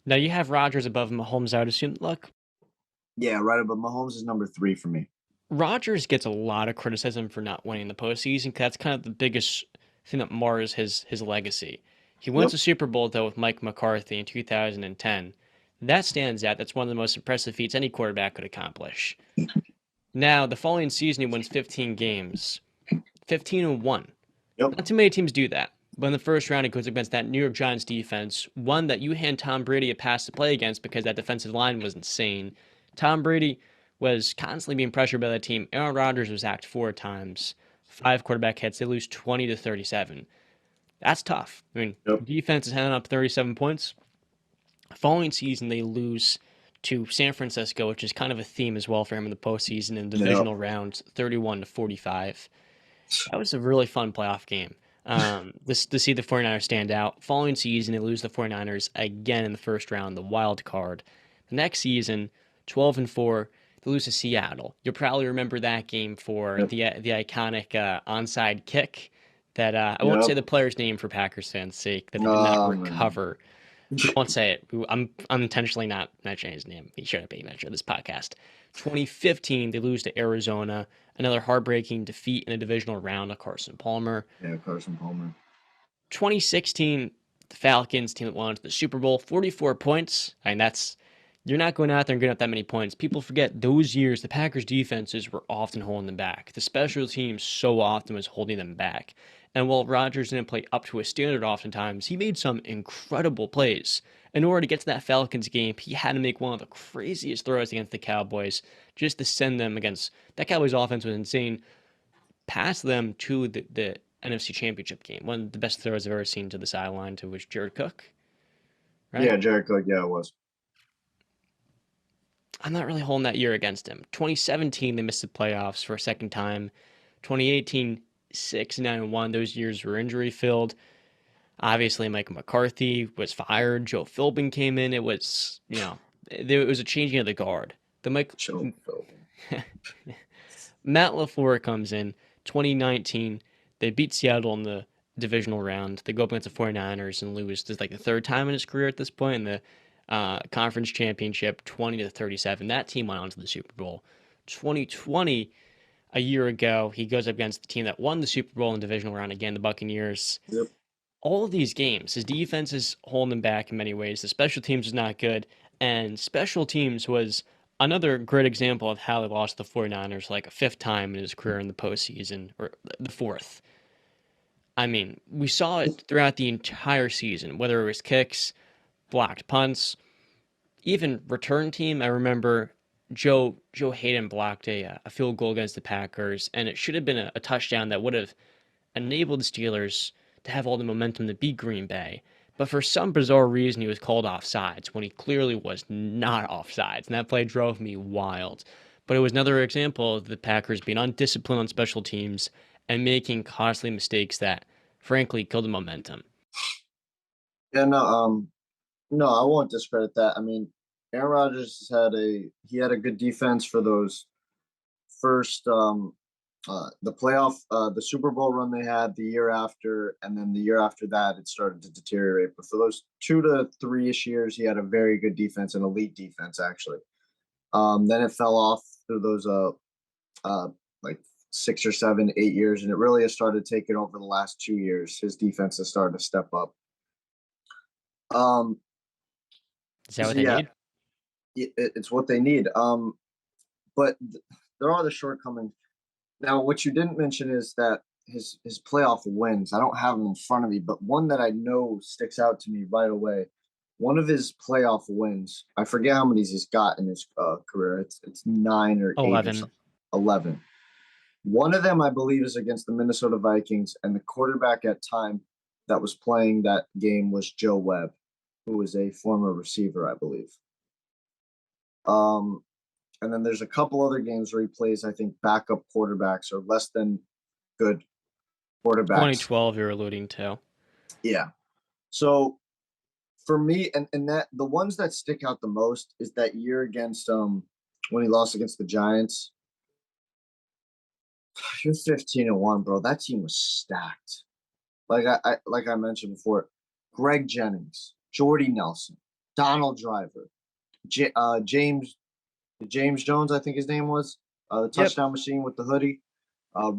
Now you have Rodgers above Mahomes, I would assume. Look, Yeah, right. But Mahomes is number three for me. Rodgers gets a lot of criticism for not winning the postseason. 'Cause that's kind of the biggest thing that mars his legacy. He wins Yep. a Super Bowl though with Mike McCarthy in 2010. That stands out. That's one of the most impressive feats any quarterback could accomplish. Now the following season he wins 15 games, 15-1. Yep. Not too many teams do that. But in the first round, it goes against that New York Giants defense, one that you hand Tom Brady a pass to play against because that defensive line was insane. Tom Brady was constantly being pressured by that team. Aaron Rodgers was sacked 4 times, 5 quarterback hits. They lose 20-37. That's tough. I mean, Yep. defense is handing up 37 points. Following season, they lose to San Francisco, which is kind of a theme as well for him in the postseason in the Yep. divisional round, 31-45. That was a really fun playoff game. This to see the 49ers stand out. Following season, they lose the 49ers again in the first round, the wild card. The next season, 12-4, they lose to Seattle. You'll probably remember that game for Yep. the iconic onside kick that I won't say Yep. the player's name for Packers fans' sake that they did not Oh man. recover. We won't say it. I'm intentionally not mentioning his name. He shouldn't be mentioned in this podcast. 2015, they lose to Arizona. Another heartbreaking defeat in a divisional round of Carson Palmer. Yeah, Carson Palmer. 2016, the Falcons team that won the Super Bowl, 44 points. I mean, that's you're not going out there and getting up that many points. People forget those years the Packers defenses were often holding them back. The special teams so often was holding them back. And while Rodgers didn't play up to his standard oftentimes, he made some incredible plays. In order to get to that Falcons game, he had to make one of the craziest throws against the Cowboys just to send them against that Cowboys offense was insane, past them to the NFC Championship game. One of the best throws I've ever seen to the sideline to was Jared Cook, right? Yeah, Jared Cook. Yeah, it was. I'm not really holding that year against him. 2017, they missed the playoffs for a second time. 2018, 6-9-1. Those years were injury filled. Obviously, Mike McCarthy was fired. Joe Philbin came in. It was, it was a changing of the guard. The Mike Joe Philbin. Matt LaFleur comes in 2019. They beat Seattle in the divisional round. They go up against the 49ers and lose. This is like the third time in his career at this point in the conference championship, 20-37. That team went on to the Super Bowl. 2020, a year ago, he goes up against the team that won the Super Bowl in the divisional round again, the Buccaneers. Yep. All of these games, his defense is holding him back in many ways. The special teams is not good. And special teams was another great example of how they lost the 49ers like a fifth time in his career in the postseason, or the fourth. I mean, we saw it throughout the entire season, whether it was kicks, blocked punts, even return team. I remember Joe Hayden blocked a field goal against the Packers, and it should have been a touchdown that would have enabled the Steelers to have all the momentum to beat Green Bay. But for some bizarre reason, he was called offsides when he clearly was not offsides, and that play drove me wild. But it was another example of the Packers being undisciplined on special teams and making costly mistakes that, frankly, killed the momentum. Yeah, no, no, I won't discredit that. I mean, Aaron Rodgers had a good defense for those first the playoff the Super Bowl run they had the year after, and then the year after that it started to deteriorate. But for those 2 to 3 ish years, he had a very good defense, an elite defense actually. Then it fell off through those uh like 6 or 7, 8 years, and it really has started taking over the last 2 years. His defense has started to step up. Um, Is that what so they yeah, need? it's what they need. But there are the shortcomings. Now, what you didn't mention is that his playoff wins. I don't have them in front of me, but one that I know sticks out to me right away. One of his playoff wins. I forget how many he's got in his career. It's 9 or 8 or 11. something. 11. One of them, I believe, is against the Minnesota Vikings, and the quarterback at time that was playing that game was Joe Webb, who was a former receiver, I believe. Um, and then there's a couple other games where he plays, I think, backup quarterbacks or less than good quarterbacks. 2012, you're alluding to. Yeah. So for me, and that the ones that stick out the most is that year against when he lost against the Giants. You're 15-1, bro. That team was stacked. Like I mentioned before, Greg Jennings, Jordy Nelson, Donald Driver, James Jones, I think his name was, the Yep. touchdown machine with the hoodie. A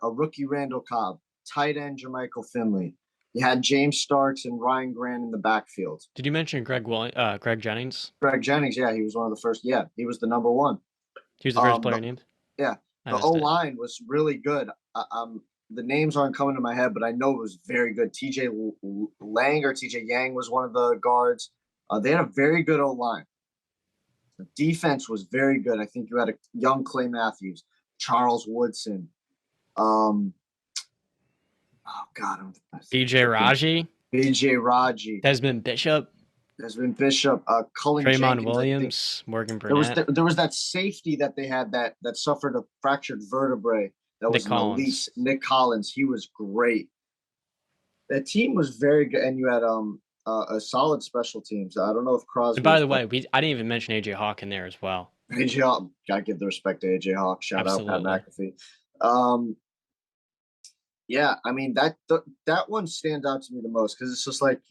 rookie Randall Cobb, tight end Jermichael Finley. You had James Starks and Ryan Grant in the backfield. Did you mention Greg Jennings? Greg Jennings, yeah, he was one of the first. Yeah, he was the number one. He was the first Um, player the, named. yeah, I the O missed it. line was really good. The names aren't coming to my head, but I know it was very good. TJ Lang or TJ Yang was one of the guards. They had a very good O line. The defense was very good. I think you had a young Clay Matthews, Charles Woodson. Um, oh God, I'm BJ freaking Raji, BJ Raji, Desmond Bishop, Desmond Bishop, Cullen Draymond Jenkins. I think Williams, Morgan there was Burnett, there was that safety that they had that suffered a fractured vertebrae. That Nick was an elite Collins. Nick Collins. He was great. That team was very good, and you had a solid special teams. I don't know if And Crosby by was the playing. way, I didn't even mention AJ Hawk in there as well. AJ Hawk, gotta give the respect to AJ Hawk. Shout out Pat Absolutely. McAfee. Yeah, I mean that one stands out to me the most because it's just like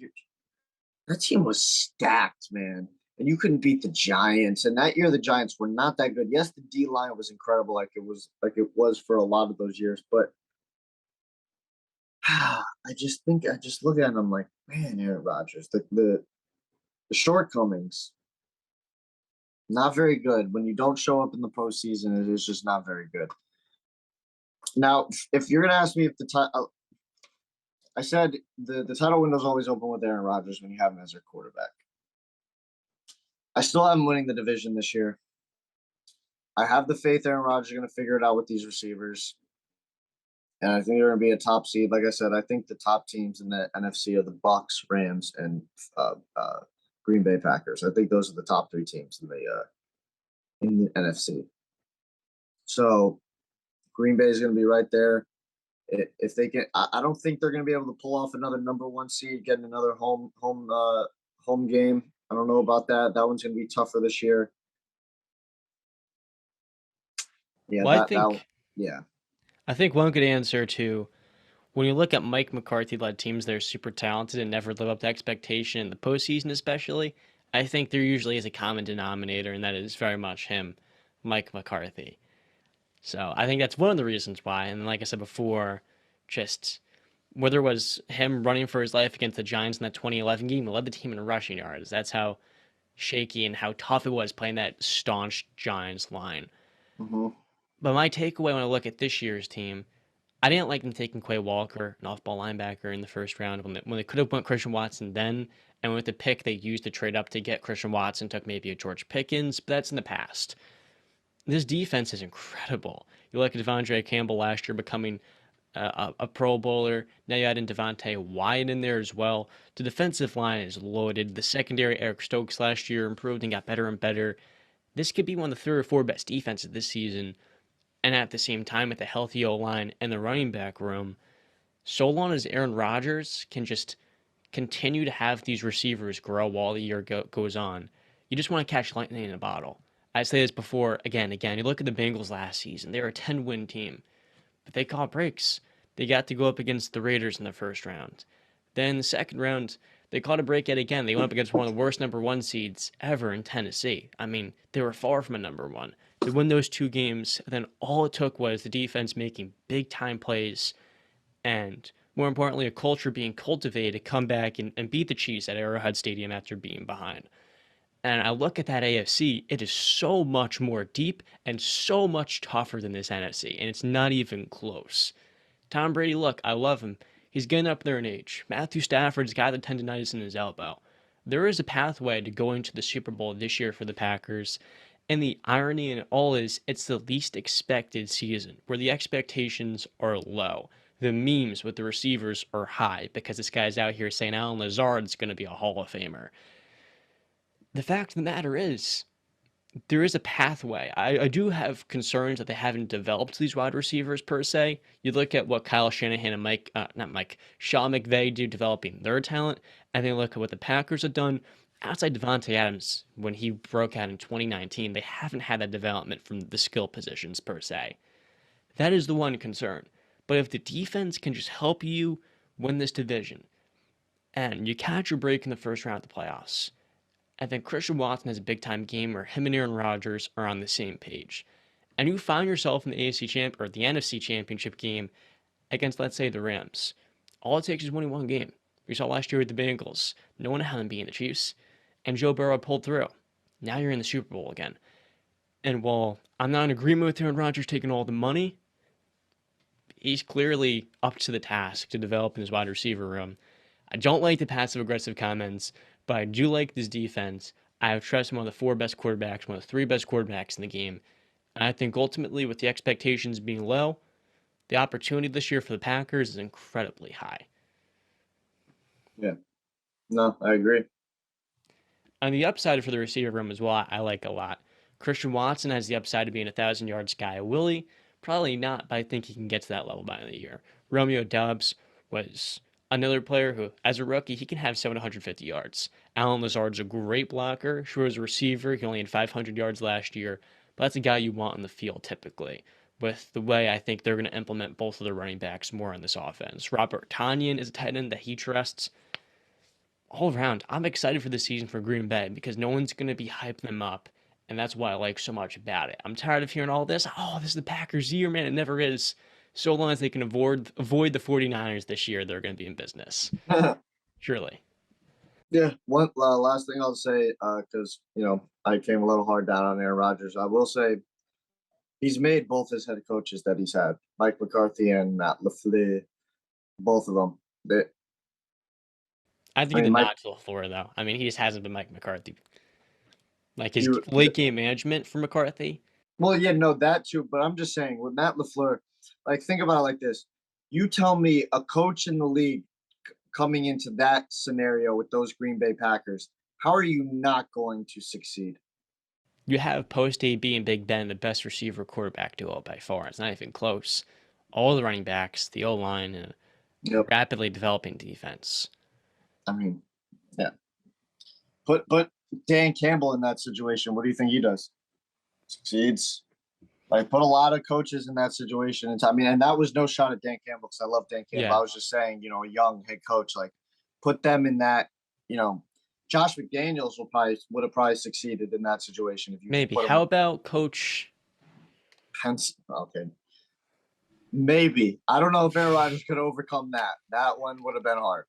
that team was stacked, man. And you couldn't beat the Giants. And that year, the Giants were not that good. Yes, the D line was incredible, like it was for a lot of those years. But I just look at them like, man, Aaron Rodgers, the shortcomings, not very good. When you don't show up in the postseason, it is just not very good. Now, if you're gonna ask me if the title, I said the title window is always open with Aaron Rodgers when you have him as your quarterback. I still have him winning the division this year. I have the faith Aaron Rodgers is going to figure it out with these receivers. And I think they're going to be a top seed. Like I said, I think the top teams in the NFC are the Bucks, Rams, and Green Bay Packers. I think those are the top three teams in the NFC. So Green Bay is going to be right there. If they get, I don't think they're going to be able to pull off another number one seed, getting another home game. I don't know about that. That one's going to be tougher this year. Yeah, Well, yeah. I think one good answer to when you look at Mike McCarthy led teams that are super talented and never live up to expectation in the postseason, especially, I think there usually is a common denominator, and that is very much him, Mike McCarthy. So I think that's one of the reasons why. And like I said before, just whether it was him running for his life against the Giants in that 2011 game, he led the team in rushing yards. That's how shaky and how tough it was playing that staunch Giants line. Mm-hmm. But my takeaway when I look at this year's team, I didn't like them taking Quay Walker, an off-ball linebacker, in the first round when they could have went Christian Watson then, and with the pick they used to trade up to get Christian Watson, took maybe a George Pickens, but that's in the past. This defense is incredible. You look at Devondre Campbell last year becoming a Pro Bowler. Now you add in Devontae Wyatt in there as well. The defensive line is loaded. The secondary, Eric Stokes last year improved and got better and better. This could be one of the 3 or 4 best defenses this season. And at the same time, with the healthy O line and the running back room, so long as Aaron Rodgers can just continue to have these receivers grow while the year goes on, you just want to catch lightning in a bottle. I say this before again. You look at the Bengals last season; they were a 10-win team, but they caught breaks. They got to go up against the Raiders in the first round. Then the second round, they caught a break yet again. They went up against one of the worst number one seeds ever in Tennessee. I mean, they were far from a number one. To win those 2 games, then all it took was the defense making big time plays and, more importantly, a culture being cultivated to come back and beat the Chiefs at Arrowhead Stadium after being behind. And I look at that AFC, it is so much more deep and so much tougher than this NFC, and it's not even close. Tom Brady, look, I love him. He's getting up there in age. Matthew Stafford's got the tendonitis in his elbow. There is a pathway to going to the Super Bowl this year for the Packers. And the irony in it all is it's the least expected season where the expectations are low. The memes with the receivers are high because this guy's out here saying Alan Lazard's going to be a Hall of Famer. The fact of the matter is, there is a pathway. I do have concerns that they haven't developed these wide receivers per se. You look at what Kyle Shanahan and Sean McVay do developing their talent, and then look at what the Packers have done. Outside Devontae Adams, when he broke out in 2019, they haven't had that development from the skill positions per se. That is the one concern. But if the defense can just help you win this division, and you catch your break in the first round of the playoffs, and then Christian Watson has a big time game where him and Aaron Rodgers are on the same page. And you find yourself in the AFC champ or the NFC championship game against, let's say, the Rams. All it takes is winning one game. We saw last year with the Bengals. No one had them beating the Chiefs, and Joe Burrow pulled through. Now you're in the Super Bowl again. And while I'm not in agreement with Aaron Rodgers taking all the money, he's clearly up to the task to develop in his wide receiver room. I don't like the passive aggressive comments, but I do like this defense. I have trust one of the four best quarterbacks, one of the three best quarterbacks in the game. And I think ultimately, with the expectations being low, the opportunity this year for the Packers is incredibly high. Yeah. No, I agree. On the upside for the receiver room as well, I like a lot. Christian Watson has the upside of being a 1,000 yards guy. Willie, probably not, but I think he can get to that level by the end of the year. Romeo Doubs was another player who, as a rookie, he can have 750 yards. Alan Lazard's a great blocker. Sure, as a receiver, he only had 500 yards last year, but that's a guy you want in the field typically. With the way I think they're going to implement both of the running backs more on this offense. Robert Tanyan is a tight end that he trusts all around, I'm excited for this season for Green Bay because no one's going to be hyping them up. And that's why I like so much about it. I'm tired of hearing all this. Oh, this is the Packers' year, man. It never is. So long as they can avoid the 49ers this year, they're going to be in business. Surely. Yeah. One last thing I'll say, because I came a little hard down on Aaron Rodgers. I will say he's made both his head coaches that he's had, Mike McCarthy and Matt LaFleur, both of them. I think I he mean, did Mike, not to LaFleur, though. I mean, he just hasn't been Mike McCarthy. Like his you late game management for McCarthy. well, yeah, no, that too. But I'm just saying with Matt LaFleur, like think about it like this: you tell me a coach in the league coming into that scenario with those Green Bay Packers, how are you not going to succeed? You have post AB and Big Ben, the best receiver quarterback duo by far. It's not even close. All the running backs, the O line, and a Yep. rapidly developing defense. I mean, yeah. Put Dan Campbell in that situation. What do you think he does? Succeeds. Like put a lot of coaches in that situation. And I mean, and that was no shot at Dan Campbell because I love Dan Campbell. Yeah, I was just saying, a young head coach, like put them in that. You know, Josh McDaniels would have probably succeeded in that situation if you maybe. put him How on. about Coach? Hence, okay, maybe I don't know if Aaron Rodgers could overcome that. That one would have been hard.